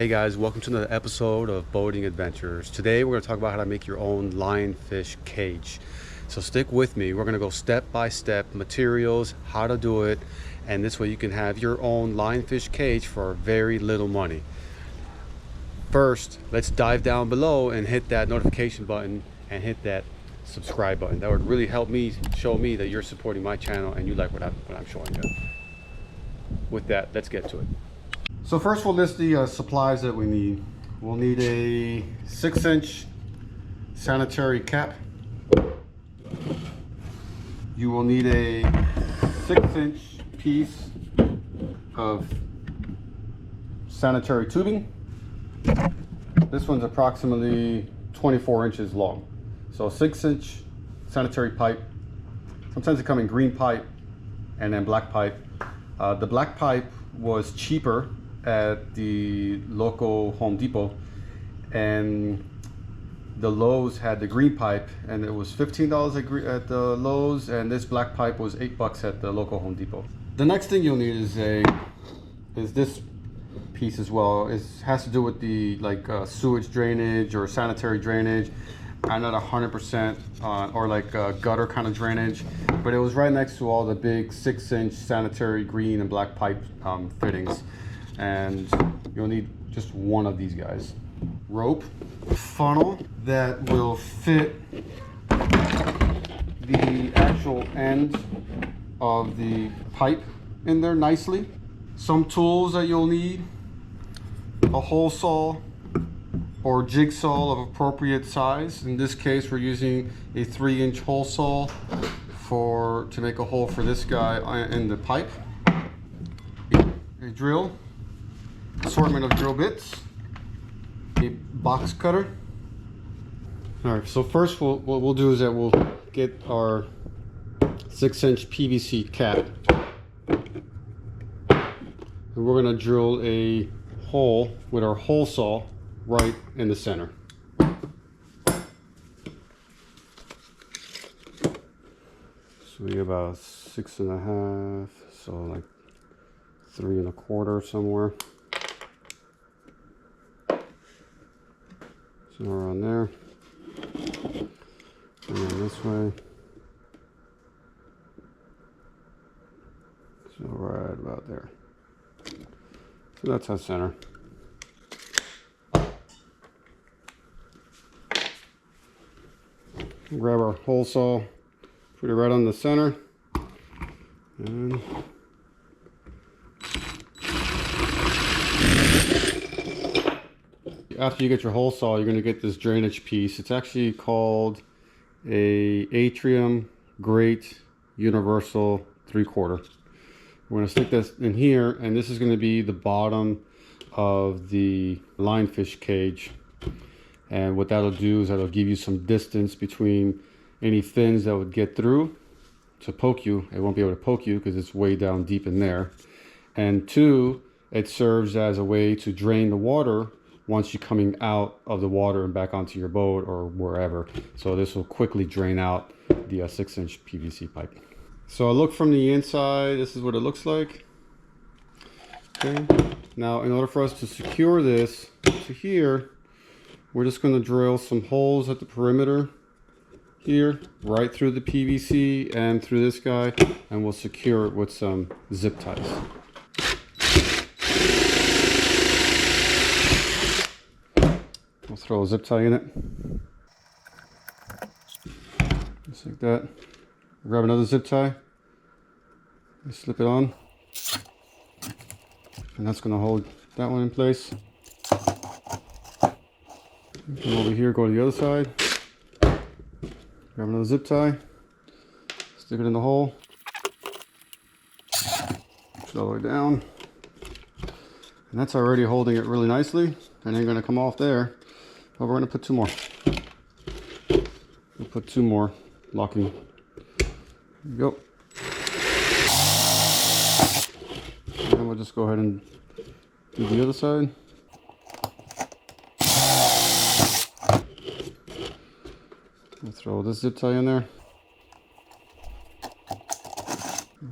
Hey guys, welcome to another episode of Boating Adventures. Today we're going to talk about how to make your own lionfish cage. So stick with me. We're going to go step by step, materials, how to do it, and this way you can have your own lionfish cage for very little money. First, let's dive down below and hit that notification button and hit that subscribe button. That would really help me, show me that you're supporting my channel and you like what I'm showing you. With that, let's get to it. So first we'll list the supplies that we need. We'll need a 6-inch sanitary cap. You will need a 6-inch piece of sanitary tubing. This one's approximately 24 inches long. So 6-inch sanitary pipe. Sometimes they come in green pipe and then black pipe. The black pipe was cheaper at the local Home Depot, and the Lowe's had the green pipe and it was $15 at the Lowe's, and this black pipe was $8 at the local Home Depot. The next thing you'll need is this piece as well. It has to do with the sewage drainage or sanitary drainage. I'm not 100% or gutter kind of drainage, but it was right next to all the big 6-inch sanitary green and black pipe fittings. And you'll need just one of these guys. Rope, funnel that will fit the actual end of the pipe in there nicely. Some tools that you'll need: a hole saw or jigsaw of appropriate size. In this case, we're using a 3-inch hole saw to make a hole for this guy in the pipe. A drill, assortment of drill bits, a box cutter. All right, so first what we'll do is that we'll get our 6-inch PVC cap, and we're gonna drill a hole with our hole saw right in the center. So we have about 6.5, so like 3 1/4 somewhere. Somewhere around there. And then this way. So right about there. So that's our center. Grab our hole saw, put it right on the center, and after you get your hole saw, you're going to get this drainage piece. It's actually called a atrium grate universal 3/4. We're going to stick this in here, and this is going to be the bottom of the lionfish cage. And what that'll do is that'll give you some distance between any fins that would get through to poke you. It won't be able to poke you because it's way down deep in there. And 2, it serves as a way to drain the water once you're coming out of the water and back onto your boat or wherever. So this will quickly drain out the 6-inch PVC pipe. So I look from the inside, this is what it looks like. Okay. Now in order for us to secure this to here, we're just going to drill some holes at the perimeter here, right through the PVC and through this guy, and we'll secure it with some zip ties. We'll throw a zip tie in it, just like that. Grab another zip tie, slip it on, and that's going to hold that one in place. Come over here, go to the other side, grab another zip tie, stick it in the hole, push it all the way down, and that's already holding it really nicely, and ain't going to come off there, but we're going to put 2 more. We'll put 2 more locking. There you go. And then we'll just go ahead and do the other side. We'll throw this zip tie in there.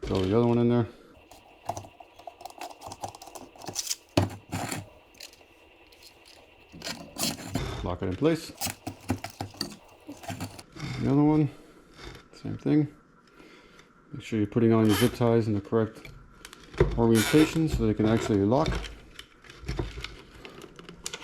Throw the other one in there. Lock it in place. The other one, same thing. Make sure you're putting on your zip ties in the correct orientation so they can actually lock.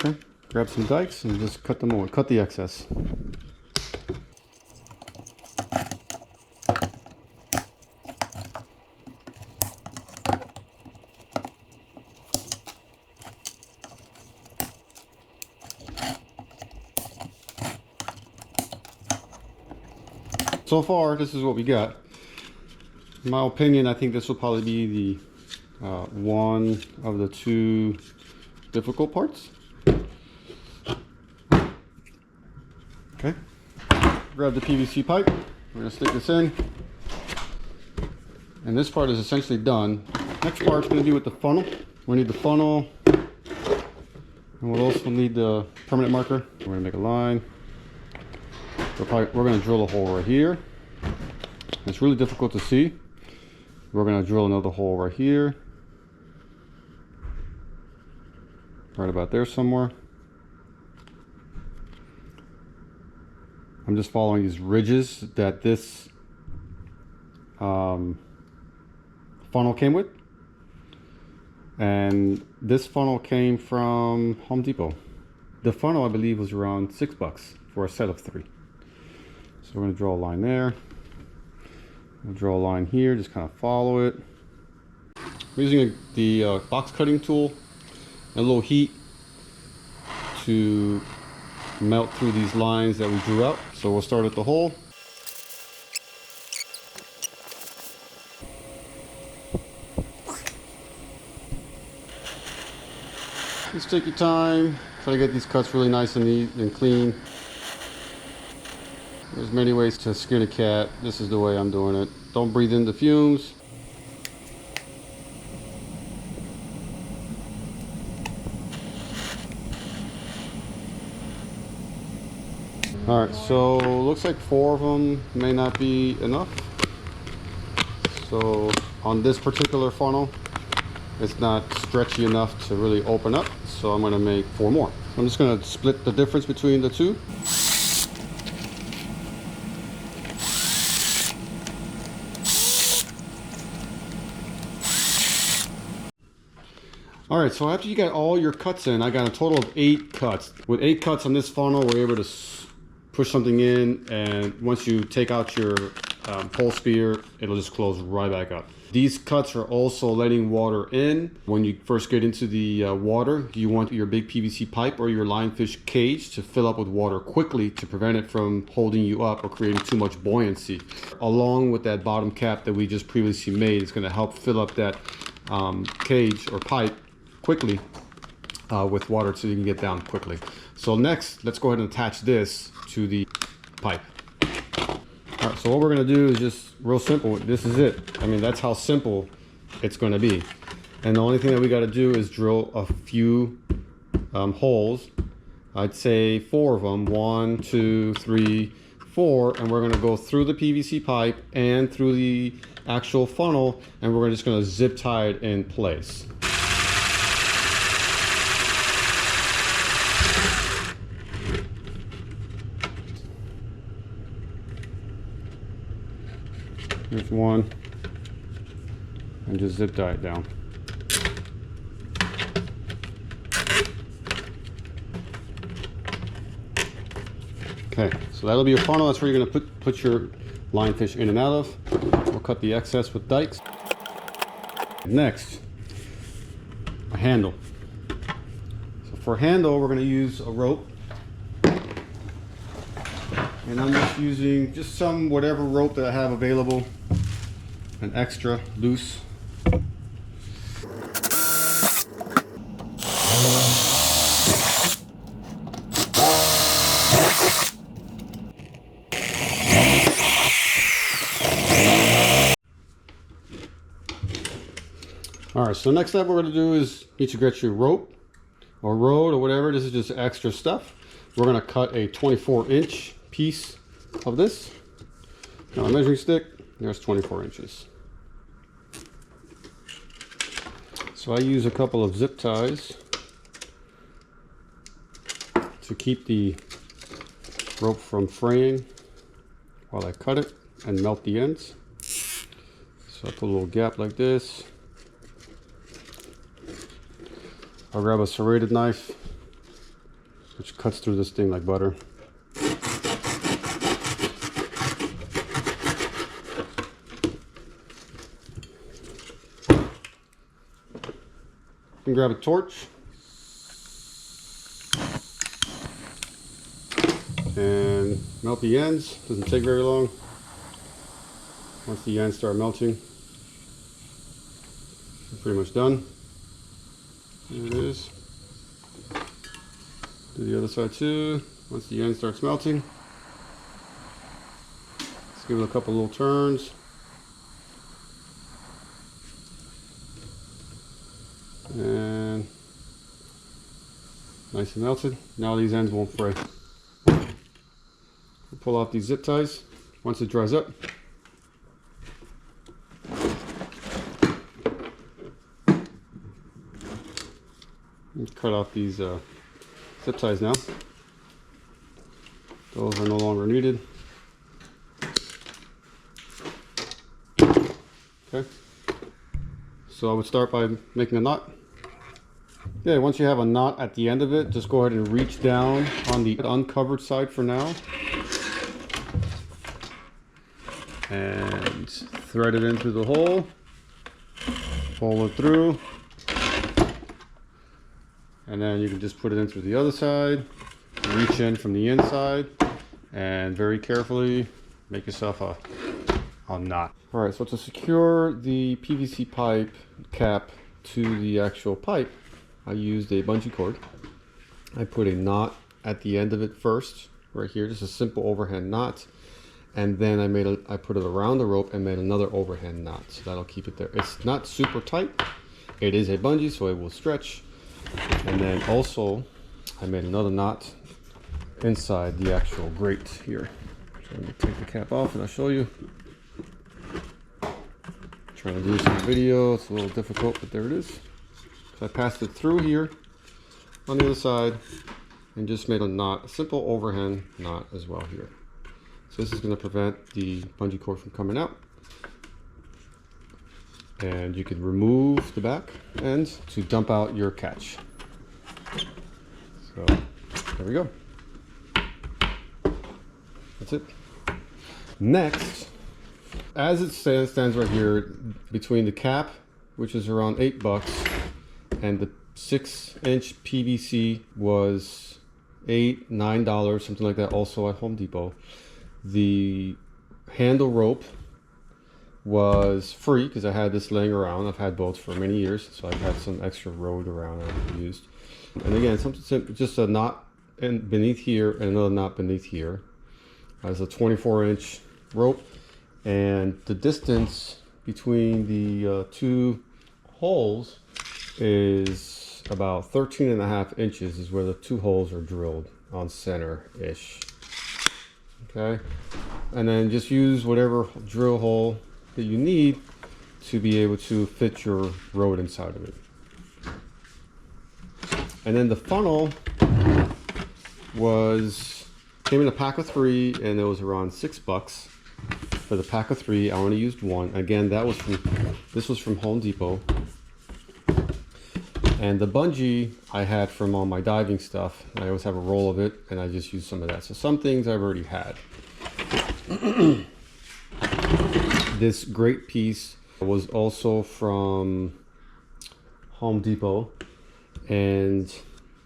Okay, grab some dikes and just cut them away, cut the excess. So far, this is what we got. In my opinion, I think this will probably be the one of the two difficult parts. Okay, grab the PVC pipe. We're gonna stick this in. And this part is essentially done. Next part is gonna be with the funnel. We need the funnel. And we'll also need the permanent marker. We're gonna make a line. We're going to drill a hole right here. It's really difficult to see. We're going to drill another hole right here. Right about there somewhere. I'm just following these ridges that this funnel came with. And this funnel came from Home Depot. The funnel, I believe, was around $6 for a set of 3. So we're going to draw a line there. We'll draw a line here, just kind of follow it. We're using the box cutting tool and a little heat to melt through these lines that we drew out. So we'll start at the hole. Just take your time, try to get these cuts really nice and neat and clean. There's many ways to skin a cat. This is the way I'm doing it. Don't breathe in the fumes. All right, so looks like 4 of them may not be enough. So on this particular funnel, it's not stretchy enough to really open up. So I'm gonna make 4 more. I'm just gonna split the difference between the two. All right, so after you got all your cuts in, I got a total of 8 cuts. With 8 cuts on this funnel, we're able to push something in, and once you take out your pole spear, it'll just close right back up. These cuts are also letting water in. When you first get into the water, you want your big PVC pipe or your Lionfish cage to fill up with water quickly to prevent it from holding you up or creating too much buoyancy. Along with that bottom cap that we just previously made, it's gonna help fill up that cage or pipe quickly with water so you can get down quickly. So next, let's go ahead and attach this to the pipe. All right, so what we're gonna do is just real simple. This is it. I mean, that's how simple it's gonna be. And the only thing that we gotta do is drill a few holes. I'd say 4 of them, 1, 2, 3, 4, and we're gonna go through the PVC pipe and through the actual funnel, and we're just gonna zip tie it in place. Here's one, and just zip tie it down. Okay, so that'll be your funnel. That's where you're gonna put your lionfish in and out of. We'll cut the excess with dikes. Next, a handle. So for a handle, we're gonna use a rope. And I'm just using some whatever rope that I have available, an extra loose. All right, so next step we're gonna do is each get your rope or rode or whatever. This is just extra stuff. We're gonna cut a 24-inch piece of this. Now a measuring stick, there's 24 inches. So I use a couple of zip ties to keep the rope from fraying while I cut it and melt the ends. So I put a little gap like this. I'll grab a serrated knife, which cuts through this thing like butter. You can grab a torch and melt the ends. Doesn't take very long. Once the ends start melting, I'm pretty much done. There it is. Do the other side too. Once the end starts melting, let's give it a couple little turns. And nice and melted. Now these ends won't fray. We'll pull out these zip ties once it dries up. Cut off these zip ties now. Those are no longer needed. Okay. So I would start by making a knot. Okay, once you have a knot at the end of it, just go ahead and reach down on the uncovered side for now. And thread it into the hole. Pull it through. And then you can just put it in through the other side, reach in from the inside, and very carefully make yourself a knot. All right, so to secure the PVC pipe cap to the actual pipe, I used a bungee cord. I put a knot at the end of it first, right here, just a simple overhand knot. And then I put it around the rope and made another overhand knot. So that'll keep it there. It's not super tight. It is a bungee, so it will stretch. And then also I made another knot inside the actual grate here. So let me take the cap off and I'll show you. Trying to do this in the video, it's a little difficult, but there it is. So I passed it through here on the other side and just made a knot, a simple overhand knot as well here. So this is going to prevent the bungee cord from coming out. And you can remove the back end to dump out your catch. So there we go. That's it. Next, as it stands right here, between the cap, which is around $8, and the 6-inch PVC was $8, $9, something like that, also at Home Depot. The handle rope was free because I had this laying around. I've had boats for many years, so I've had some extra road around I've used. And again, something simple, just a knot beneath here and another knot beneath here. There's a 24-inch rope, and the distance between the two holes is about 13.5 inches is where the two holes are drilled on center-ish. Okay, and then just use whatever drill hole that you need to be able to fit your rod inside of it. And then the funnel came in a pack of 3, and it was around $6 for the pack of 3. I only used one. Again, this was from Home Depot. And the bungee I had from all my diving stuff. I always have a roll of it, and I just used some of that. So some things I've already had. This great piece was also from Home Depot, and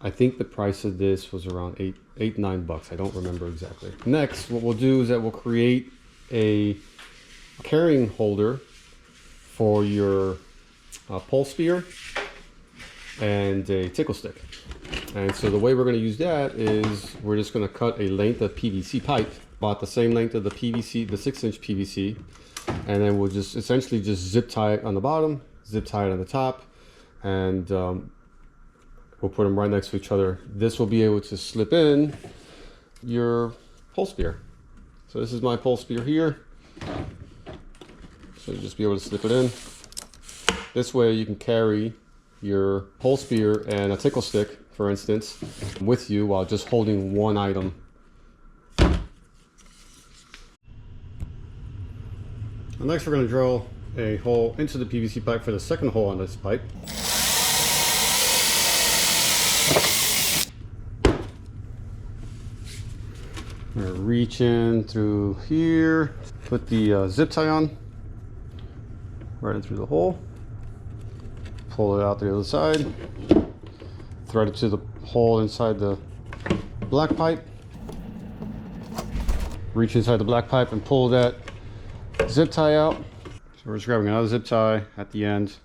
I think the price of this was around $9. I don't remember exactly. Next, what we'll do is that we'll create a carrying holder for your pole spear and a tickle stick. And so the way we're going to use that is we're just going to cut a length of PVC pipe, about the same length of the PVC, the 6-inch PVC, and then we'll just essentially just zip tie it on the bottom, zip tie it on the top, and we'll put them right next to each other. This will be able to slip in your pole spear. So this is my pole spear here. So you just be able to slip it in. This way you can carry your pole spear and a tickle stick for instance, with you while just holding one item. And next we're going to drill a hole into the PVC pipe for the second hole on this pipe. I'm going to reach in through here, put the zip tie on, right in through the hole, pull it out the other side, thread it to the hole inside the black pipe, reach inside the black pipe and pull that zip tie out. So we're just grabbing another zip tie at the end,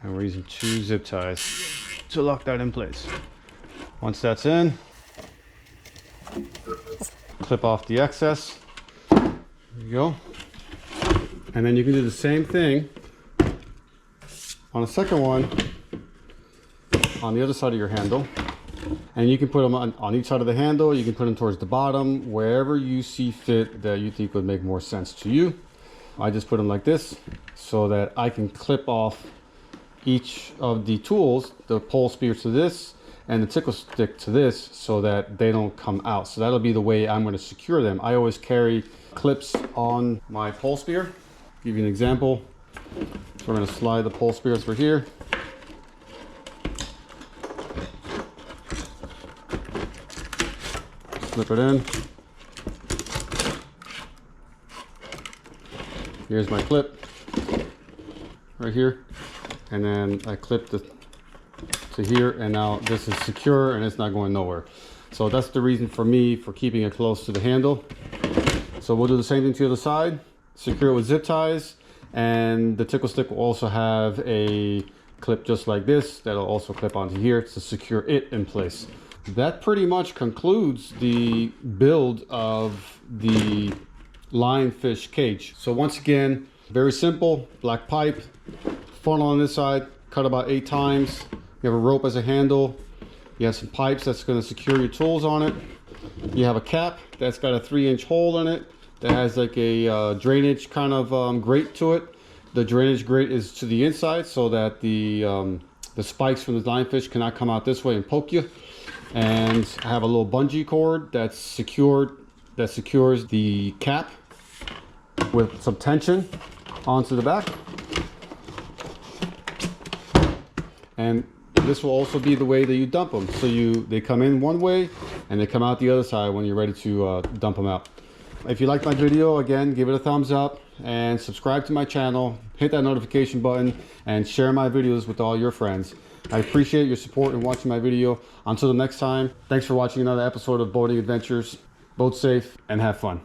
and we're using 2 zip ties to lock that in place. Once that's in, clip off the excess. There you go. And then you can do the same thing on the second one on the other side of your handle. And you can put them on each side of the handle. You can put them towards the bottom, wherever you see fit that you think would make more sense to you. I just put them like this so that I can clip off each of the tools, the pole spear to this and the tickle stick to this, so that they don't come out. So that'll be the way I'm going to secure them. I always carry clips on my pole spear. Give you an example. So we're going to slide the pole spears for here. Slip it in. Here's my clip right here, and then I clip the to here, and now this is secure and it's not going nowhere. So that's the reason for me for keeping it close to the handle. So we'll do the same thing to the other side, secure it with zip ties, and the tickle stick will also have a clip just like this that'll also clip onto here to secure it in place. That pretty much concludes the build of the Lionfish Cage. So once again, very simple, black pipe, funnel on this side, cut about 8 times. You have a rope as a handle. You have some pipes that's going to secure your tools on it. You have a cap that's got a 3-inch hole in it that has like a drainage kind of grate to it. The drainage grate is to the inside so that the spikes from the lionfish cannot come out this way and poke you. And I have a little bungee cord that's secured, that secures the cap with some tension onto the back. And this will also be the way that you dump them. So they come in one way and they come out the other side when you're ready to dump them out. If you liked my video, again, give it a thumbs up and subscribe to my channel. Hit that notification button and share my videos with all your friends. I appreciate your support in watching my video. Until the next time, thanks for watching another episode of Boating Adventures. Boat safe and have fun.